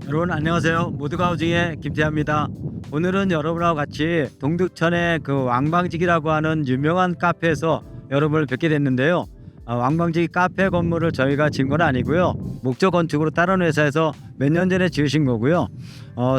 여러분 안녕하세요. 모두가우징의 김태환입니다. 오늘은 여러분하고 같이 동두천의 그 왕방직이라고 하는 유명한 카페에서 여러분을 뵙게 됐는데요. 왕방직 카페 건물을 저희가 지은 건 아니고요. 목조 건축으로 다른 회사에서 몇 년 전에 지으신 거고요.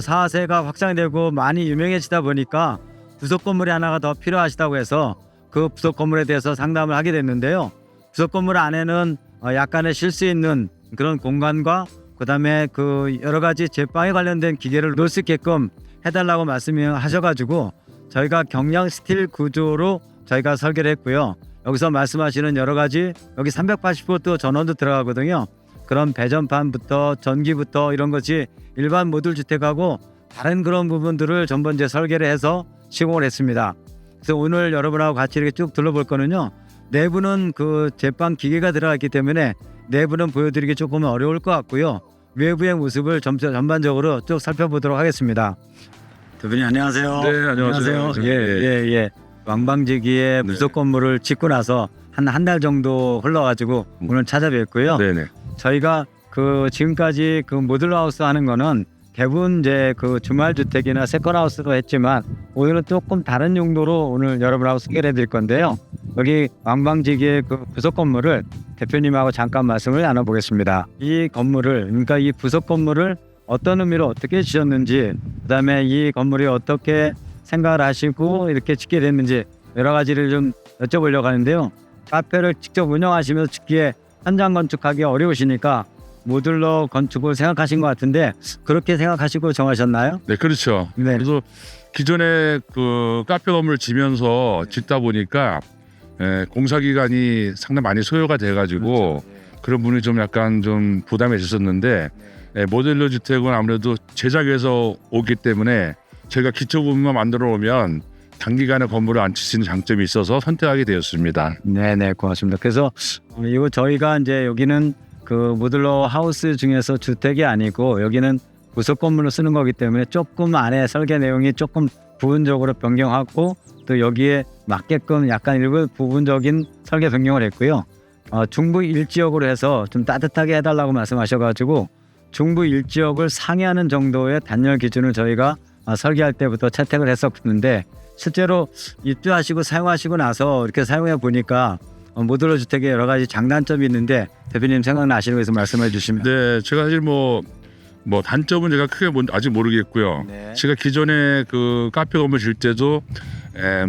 사세가 확장되고 많이 유명해지다 보니까 부속 건물이 하나가 더 필요하시다고 해서 그 부속 건물에 대해서 상담을 하게 됐는데요. 부속 건물 안에는 약간의 쉴 수 있는 그런 공간과 그다음에 그 여러 가지 제빵에 관련된 기계를 놓을 수 있게끔 해달라고 말씀하셔가지고 저희가 경량 스틸 구조로 저희가 설계를 했고요. 여기서 말씀하시는 여러 가지 여기 380V 전원도 들어가거든요. 그런 배전판부터 전기부터 이런 것이 일반 모듈 주택하고 다른 그런 부분들을 전부 이제 설계를 해서 시공을 했습니다. 그래서 오늘 여러분하고 같이 이렇게 쭉 둘러볼 거는요. 내부는 그 제빵 기계가 들어가 있기 때문에 내부는 보여드리기 조금 어려울 것 같고요. 외부의 모습을 전반적으로 쭉 살펴보도록 하겠습니다. 대표님 안녕하세요. 네, 안녕하세요. 예. 왕방지기의 부속 건물을 짓고 나서 한 달 정도 흘러가지고 오늘 찾아뵙고요. 네네. 저희가 그 지금까지 그 모듈 하우스 하는 거는 대부분 이제 그 주말 주택이나 세컨 하우스로 했지만 오늘은 조금 다른 용도로 오늘 여러분하고 소개를 해드릴 건데요. 여기 왕방지기의 그 부속 건물을 대표님하고 잠깐 말씀을 나눠보겠습니다. 이 건물을 그러니까 이 부속 건물을 어떤 의미로 어떻게 지었는지, 그다음에 이 건물이 어떻게 생각을 하시고 이렇게 짓게 됐는지 여러 가지를 좀 여쭤보려고 하는데요. 카페를 직접 운영하시면서 짓기에 현장 건축하기 어려우시니까 모듈러 건축을 생각하신 것 같은데 그렇게 생각하시고 정하셨나요? 네, 그렇죠. 네. 그래서 기존에 그 카페 건물을 지면서 짓다 보니까 공사 기간이 상당히 많이 소요가 돼가지고 그런 부분이 좀 약간 좀 부담이 있었는데 모듈러 주택은 아무래도 제작에서 오기 때문에 저희가 기초 부분만 만들어 오면 단기간에 건물을 안 칠 수 있는 장점이 있어서 선택하게 되었습니다. 네네, 고맙습니다. 그래서 이거 저희가 이제 여기는 그 모듈러 하우스 중에서 주택이 아니고 여기는 부속 건물로 쓰는 거기 때문에 조금 안에 설계 내용이 조금 부분적으로 변경하고 또 여기에 맞게끔 약간 일부 부분적인 설계 변경을 했고요. 중부 1지역으로 해서 좀 따뜻하게 해달라고 말씀하셔가지고 중부 1지역을 상회하는 정도의 단열 기준을 저희가 설계할 때부터 채택을 했었는데 실제로 입주하시고 사용하시고 나서 이렇게 사용해 보니까 모듈러 주택에 여러 가지 장단점이 있는데 대표님 생각나시는 거에서 말씀해 주시면. 네, 제가 사실 뭐 단점은 제가 크게 아직 모르겠고요. 네. 제가 기존에 그 카페 건물 질 때도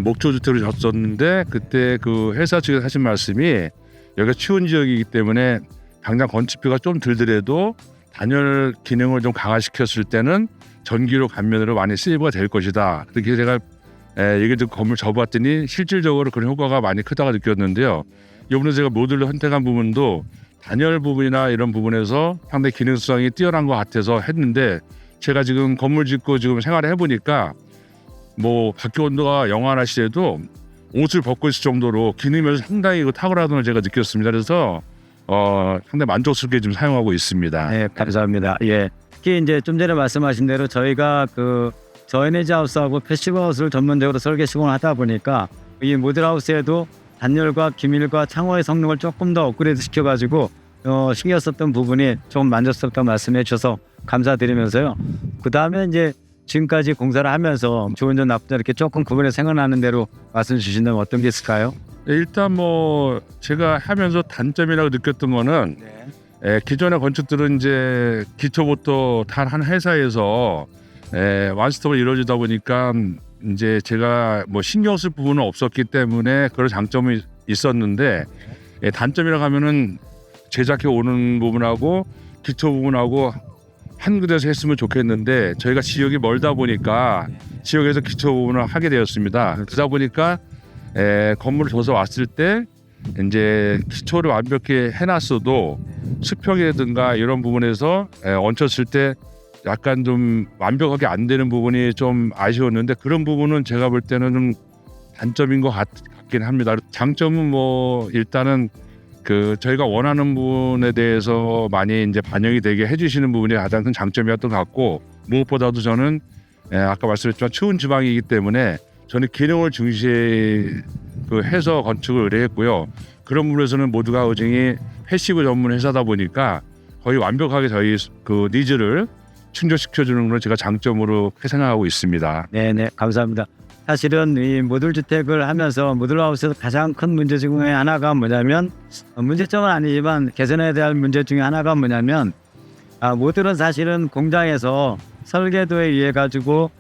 목조 주택을 졌었는데 그때 그 회사 측에서 하신 말씀이 여기가 추운 지역이기 때문에 당장 건축비가 좀 들더라도 단열 기능을 좀 강화시켰을 때는 전기료 감면으로 많이 세이브가 될 것이다. 그렇게 제가 얘기 듣고 건물 접어봤더니 실질적으로 그런 효과가 많이 크다고 느꼈는데요. 이번에 제가 모듈러 선택한 부분도 단열 부분이나 이런 부분에서 상당히 기능성이 뛰어난 것 같아서 했는데 제가 지금 건물 짓고 지금 생활을 해보니까 뭐 밖에 온도가 영하나 시에도 옷을 벗고 있을 정도로 기능면서 상당히 탁월하다는 걸 제가 느꼈습니다. 그래서 상당히 만족스럽게 좀 사용하고 있습니다. 네, 감사합니다. 예. 특히 이제 좀 전에 말씀하신 대로 저희가 그 저에너지 하우스하고 패시브 하우스를 전문적으로 설계 시공을 하다 보니까 이 모듈 하우스에도 단열과 기밀과 창호의 성능을 조금 더 업그레이드 시켜가지고 신경 썼던 부분이 좀 만족스럽다고 말씀해 주셔서 감사드리면서요. 그 다음에 이제 지금까지 공사를 하면서 좋은 점 나쁜 점 이렇게 조금 구분해서 생각나는 대로 말씀 주신다면 어떤 게 있을까요? 일단 뭐 제가 하면서 단점이라고 느꼈던 거는 기존의 건축들은 이제 기초부터 단 한 회사에서 완스톱으로 이루어지다 보니까 이제 제가 뭐 신경 쓸 부분은 없었기 때문에 그런 장점이 있었는데 단점이라고 하면은 제작해 오는 부분하고 기초 부분하고 한 군데서 했으면 좋겠는데 저희가 지역이 멀다 보니까 지역에서 기초 부분을 하게 되었습니다. 그러다 보니까 건물을 줘서 왔을 때 이제 기초를 완벽히 해놨어도 수평이라든가 이런 부분에서 얹혔을 때 약간 좀 완벽하게 안 되는 부분이 좀 아쉬웠는데 그런 부분은 제가 볼 때는 좀 단점인 것 같긴 합니다. 장점은 뭐 일단은 그 저희가 원하는 부분에 대해서 많이 이제 반영이 되게 해주시는 부분이 가장 큰 장점이었던 것 같고 무엇보다도 저는 아까 말씀드렸지만 추운 지방이기 때문에 저는 기능을 중시 해서 건축을 의뢰했고요. 그런 부분에서는 모두가 하우징이 패시브 전문 회사다 보니까 거의 완벽하게 저희 그 니즈를 충족시켜주는 걸 제가 장점으로 생각하고 있습니다. 네네, 감사합니다. 사실은 이 모듈 주택을 하면서 모듈 하우스에서 가장 큰 문제 중에 하나가 뭐냐면, 문제점은 아니지만 개선해야 될 문제 중에 하나가 뭐냐면, 모듈은 사실은 공장에서 설계도에 의해 가지고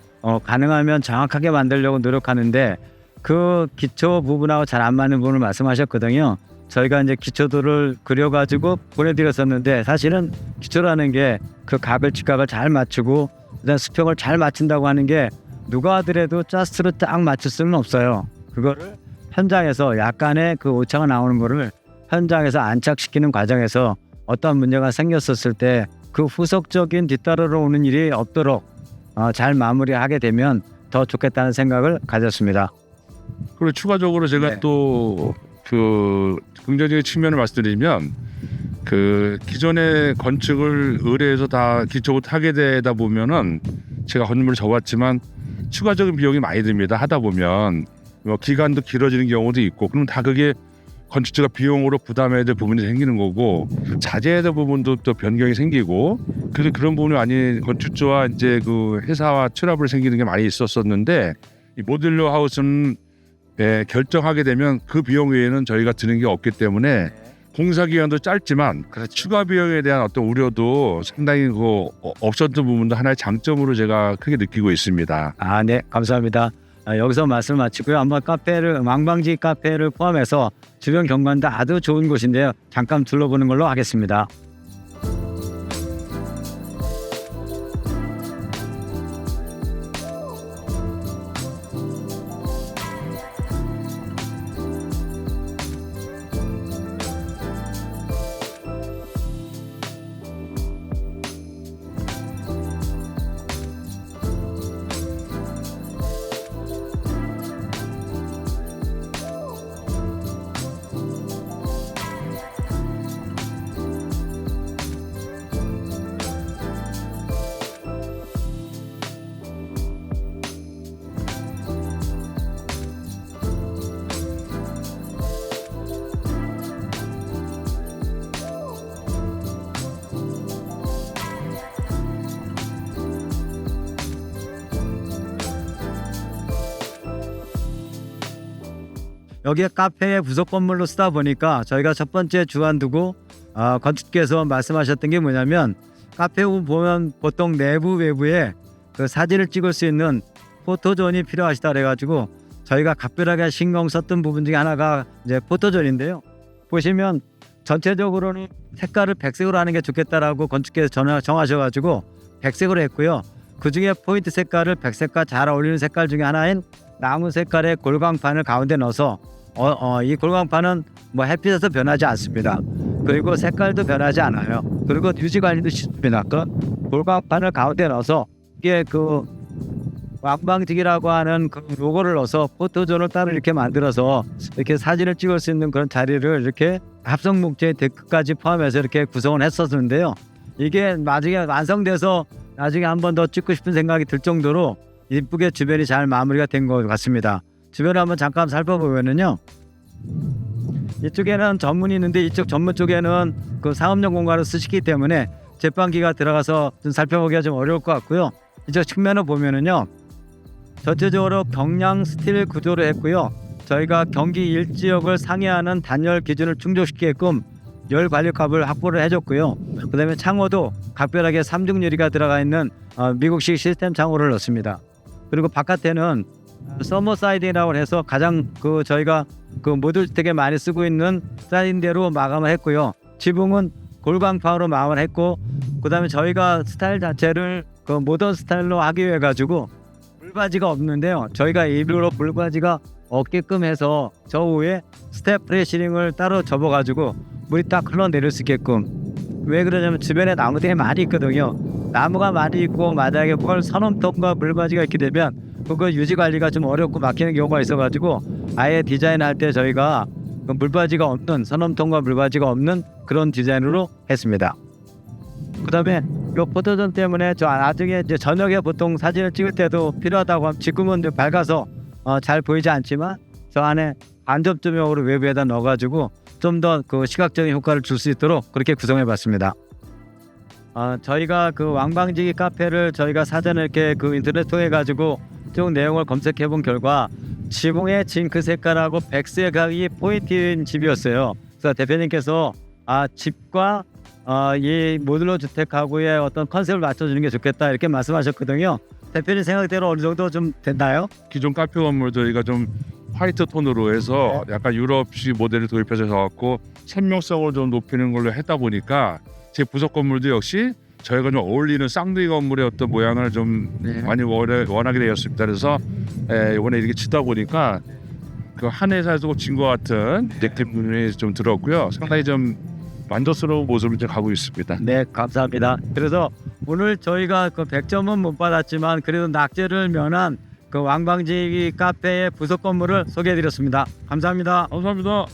가능하면 정확하게 만들려고 노력하는데 그 기초 부분하고 잘 안 맞는 부분을 말씀하셨거든요. 저희가 이제 기초도를 그려가지고 보내드렸었는데, 사실은 기초라는 게 그 각을 직각을 잘 맞추고 그다음 수평을 잘 맞춘다고 하는 게 누가 하더라도 자스트로 딱 맞출 수는 없어요. 그거를 현장에서 약간의 그 오차가 나오는 거를 현장에서 안착시키는 과정에서 어떤 문제가 생겼었을 때 그 후속적인 뒤따르러 오는 일이 없도록 잘 마무리하게 되면 더 좋겠다는 생각을 가졌습니다. 그리고 추가적으로 제가 네. 또 그 긍정적인 측면을 말씀드리면, 그 기존의 건축을 의뢰해서 다 기초부터 하게 되다 보면은 제가 건물을 접었지만 추가적인 비용이 많이 듭니다. 하다 보면 뭐 기간도 길어지는 경우도 있고, 그럼 다 그게 건축주가 비용으로 부담해야 될 부분이 생기는 거고, 자제해야 될 부분도 또 변경이 생기고, 그래서 그런 부분이 많이 건축주와 이제 그 회사와 트러블이 생기는 게 많이 있었었는데, 이 모듈러 하우스는 결정하게 되면 그 비용 외에는 저희가 드는 게 없기 때문에 공사 기간도 짧지만 추가 비용에 대한 어떤 우려도 상당히 없었던 부분도 하나의 장점으로 제가 크게 느끼고 있습니다. 네, 감사합니다. 여기서 말씀을 마치고요. 한번 카페를, 망방지 카페를 포함해서 주변 경관도 아주 좋은 곳인데요. 잠깐 둘러보는 걸로 하겠습니다. 여기에 카페의 부속 건물로 쓰다 보니까 저희가 첫 번째 주안 두고 건축께서 말씀하셨던 게 뭐냐면, 카페 보면 보통 내부 외부에 그 사진을 찍을 수 있는 포토존이 필요하시다 그래가지고 저희가 각별하게 신경 썼던 부분 중에 하나가 이제 포토존인데요. 보시면 전체적으로는 색깔을 백색으로 하는 게 좋겠다라고 건축께서 정하셔가지고 백색으로 했고요. 그 중에 포인트 색깔을 백색과 잘 어울리는 색깔 중에 하나인 나무 색깔의 골광판을 가운데 넣어서 이 골광판은 뭐 햇빛에서 변하지 않습니다. 그리고 색깔도 변하지 않아요. 그리고 유지 관리도 쉽습니다. 그 골광판을 가운데 넣어서 이게 그 왕방직이라고 하는 그 로고를 넣어서 포토존을 따로 이렇게 만들어서 이렇게 사진을 찍을 수 있는 그런 자리를 이렇게 합성 목재 데크까지 포함해서 이렇게 구성을 했었는데요. 이게 나중에 완성돼서 나중에 한 번 더 찍고 싶은 생각이 들 정도로 이쁘게 주변이 잘 마무리가 된 것 같습니다. 주변을 한번 잠깐 살펴보면은요, 이쪽에는 전문이 있는데 이쪽 전문 쪽에는 그 상업용 공간을 쓰시기 때문에 제빵기가 들어가서 좀 살펴보기가 좀 어려울 것 같고요. 이쪽 측면을 보면은요, 전체적으로 경량 스틸 구조로 했고요. 저희가 경기 일지역을 상회하는 단열 기준을 충족시키게끔 열 관리컵을 확보를 해줬고요. 그다음에 창호도 각별하게 3중 유리가 들어가 있는 미국식 시스템 창호를 넣습니다. 그리고 바깥에는 서머 사이딩이라고 해서 가장 그 저희가 그 모듈 주택에 많이 쓰고 있는 사이딩대로 마감을 했고요. 지붕은 골광판으로 마감을 했고, 그다음에 저희가 스타일 자체를 그 모던 스타일로 하기 위해 가지고 물바지가 없는데요. 저희가 일부러 물바지가 없게끔 해서 저 위에 스텝 프레시링을 따로 접어가지고 물이 딱 흘러내릴 수 있게끔. 왜 그러냐면 주변에 나무들이 많이 있거든요. 나무가 많이 있고 만약에 선원통과 물바지가 있게 되면 그거 유지 관리가 좀 어렵고 막히는 경우가 있어가지고 아예 디자인할 때 저희가 그 물바지가 없는, 선원통과 물바지가 없는 그런 디자인으로 했습니다. 그다음에 이 포토존 때문에 저 나중에 이제 저녁에 보통 사진을 찍을 때도 필요하다고 하면 지금은 이제 밝아서 잘 보이지 않지만 저 안에 간접 조명으로 외부에다 넣어가지고 좀 더 그 시각적인 효과를 줄 수 있도록 그렇게 구성해봤습니다. 저희가 그 왕방지기 카페를 저희가 사전에 이렇게 그 인터넷 통해 가지고 쭉 내용을 검색해본 결과 지붕의 징크 색깔하고 백색이 포인트인 집이었어요. 그래서 대표님께서 집과 이 모듈러 주택하고의 어떤 컨셉을 맞춰주는 게 좋겠다 이렇게 말씀하셨거든요. 대표님 생각대로 어느 정도 좀 됐나요? 기존 카페 건물 저희가 좀 화이트 톤으로 해서 약간 유럽식 모델을 도입해서 갖고 선명성을 좀 높이는 걸로 했다 보니까 제 부속 건물도 역시 저희가 좀 어울리는 쌍둥이 건물의 어떤 모양을 좀 많이 원하게 되었습니다. 그래서 이번에 이렇게 짓다 보니까 그 한 회사에서 진 것 같은 느낌이 좀 들었고요. 상당히 좀 만족스러운 모습을 좀 가고 있습니다. 네, 감사합니다. 그래서 오늘 저희가 그 100점은 못 받았지만 그래도 낙제를 면한 그 왕방지기 카페의 부속 건물을 소개해드렸습니다. 감사합니다. 감사합니다.